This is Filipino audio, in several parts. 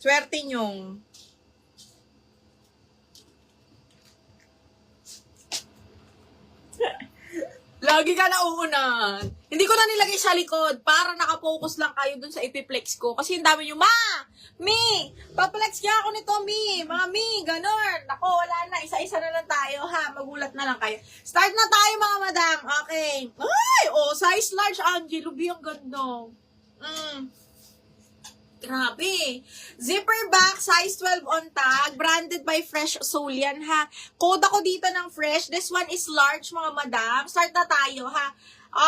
Swerte nyo. Lagi ka nauunan. Hindi ko na nilagay sa likod para nakafocus lang kayo dun sa ipiplex ko. Kasi yung dami nyo, Ma! Mi! Paplex kaya ako nito, Mi! Mga Mi! Ganon! Ako, wala na. Isa-isa na lang tayo, ha? Magulat na lang kayo. Start na tayo, mga madam. Okay. Ay! Oh, size large, Angelo. Ang ganda. Grabe. Zipper back, size 12 on tag, branded by Fresh Soul yan, ha. Code ako dito ng Fresh. This one is large, mga madam. Start na tayo, ha.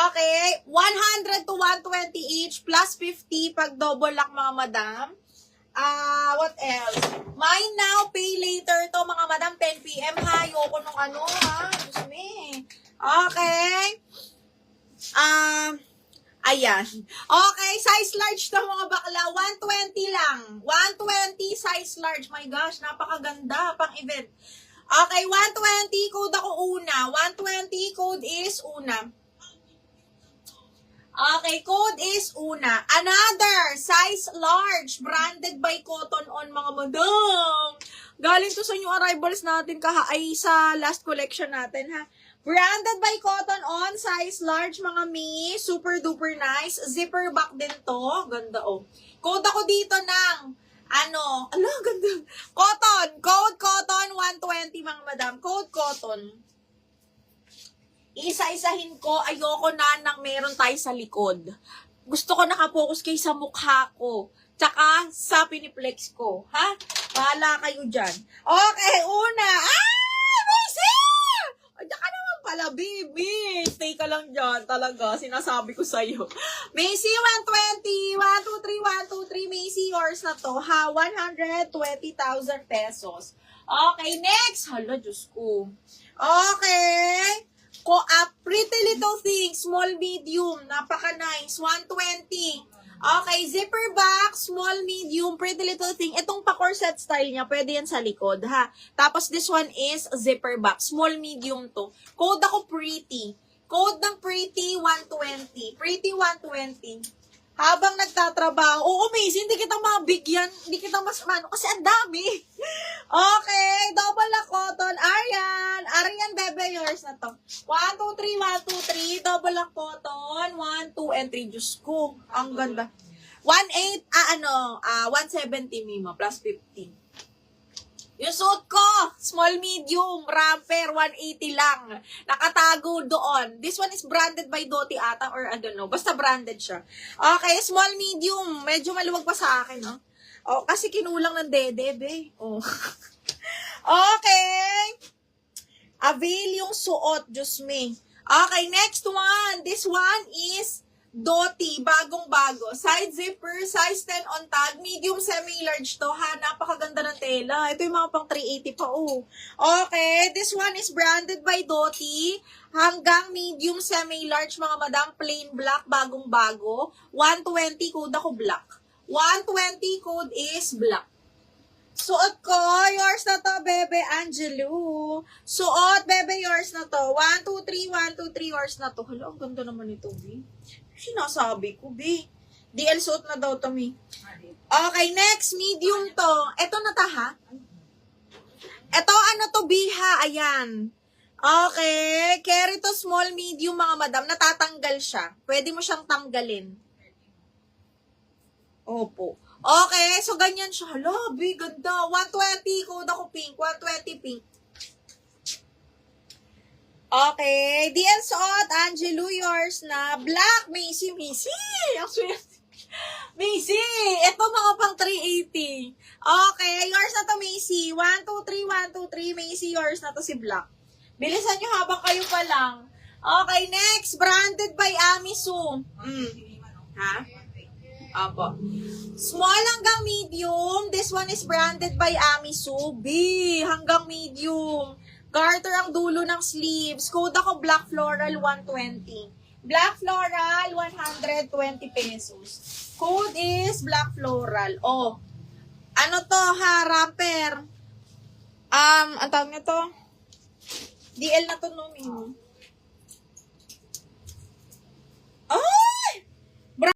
Okay. 100 to 120 each, plus 50 pag double lock, mga madam. What else? Mine now, pay later to, mga madam. 10 p.m, ha. Ayoko nung ano, ha. Diyos me. Okay. Ayan. Okay, size large to mga bakla. 120 lang. 120 size large. My gosh, napakaganda. Pang event. Okay, 120. Code ako una. 120. Code is una. Okay, code is una. Another size large. Branded by Cotton On, mga madam. Galing to sa new arrivals natin ay sa last collection natin, ha. Branded by Cotton On, size large, mga Mi. Super duper nice. Zipper back din to. Ganda, oh. Code ako dito ng, ganda. Cotton. Code Cotton 120, mga madam. Code Cotton. Isa-isahin ko. Ayoko na nang meron tayo sa likod. Gusto ko nakapokus kayo sa mukha ko. Tsaka sa piniplex ko. Ha? Bahala kayo dyan. Okay, una. Macy! Diyan ka naman pala, baby. Stay ka lang dyan. Talaga, sinasabi ko sa'yo. Macy, 120. 1, 2, 3, 1, 2, 3. Macy, yours na to, ha? 120,000 pesos. Okay, next. Hala, Diyos ko. Okay. Pretty Little Thing, small, medium. Napaka-nice. 120. Okay, zipper back, small, medium, Pretty Little Thing. Itong pa-corset style niya, pwede yan sa likod, ha? Tapos this one is zipper back, small, medium to. Code ako Pretty. Code ng Pretty 120. Pretty 120. Habang nagtatrabaho, Macy, hindi kita mabigyan, hindi kita mas kasi ang dami. Okay, double na Cotton. Arian, bebe, yours na to. 1, 2, 3, 1, 2, 3, double na Cotton. 1, 2, and 3, Diyos ko, ang ganda. 1.8, 170 Mima, plus 15. Yung suit ko, small, medium, ramper, 180 lang. Nakatago doon. This one is branded by Doti ata, or I don't know. Basta branded siya. Okay, small, medium. Medyo maluwag pa sa akin, no? Oh, kasi kinulang ng dede, be. Oh. Okay. Avail yung suot, Diyos me. Okay, next one. This one is Doti, bagong-bago. Side zipper, size 10 on tag, medium semi-large to, ha? Napakaganda ng tela. Ito yung mga pang 380 pa, oh. Okay, this one is branded by Doti. Hanggang medium semi-large, mga madam, plain black, bagong-bago. 120, code ako black. 120, code is black. Suot ko, yours na to, bebe, Angelo. Suot, bebe, yours na to. 1, 2, 3, 1, 2, 3, yours na to. Hala, ang ganda naman ito, B. Sinasabi ko, B. DL suot na daw to, Mi. Okay, next, medium to. Ito na ta, ha? Ito, to, B, ha? Ayan. Okay, carry to small, medium, mga madam. Natatanggal siya. Pwede mo siyang tanggalin. Opo. Okay, so ganyan siya. Hala, B, ganda. 120, code ako pink. 120 pink. Okay, DL suot, Angelo, yours na. Black, Macy. Ang sweet. Macy, ito mga pang 380. Okay, yours na to, Macy. 1, 2, 3, 1, 2, 3. Macy, yours na to si Black. Bilisan nyo habang kayo pa lang. Okay, next, branded by Amisu. Ha? Apo. Small hanggang medium. This one is branded by Amisu. B, hanggang medium. Garter ang dulo ng sleeves. Code ako Black Floral 120. Black Floral 120 pesos. Code is Black Floral. Oh. Ano to, ha, rapper? Ang tawag nito? DL na to, no, Mimo.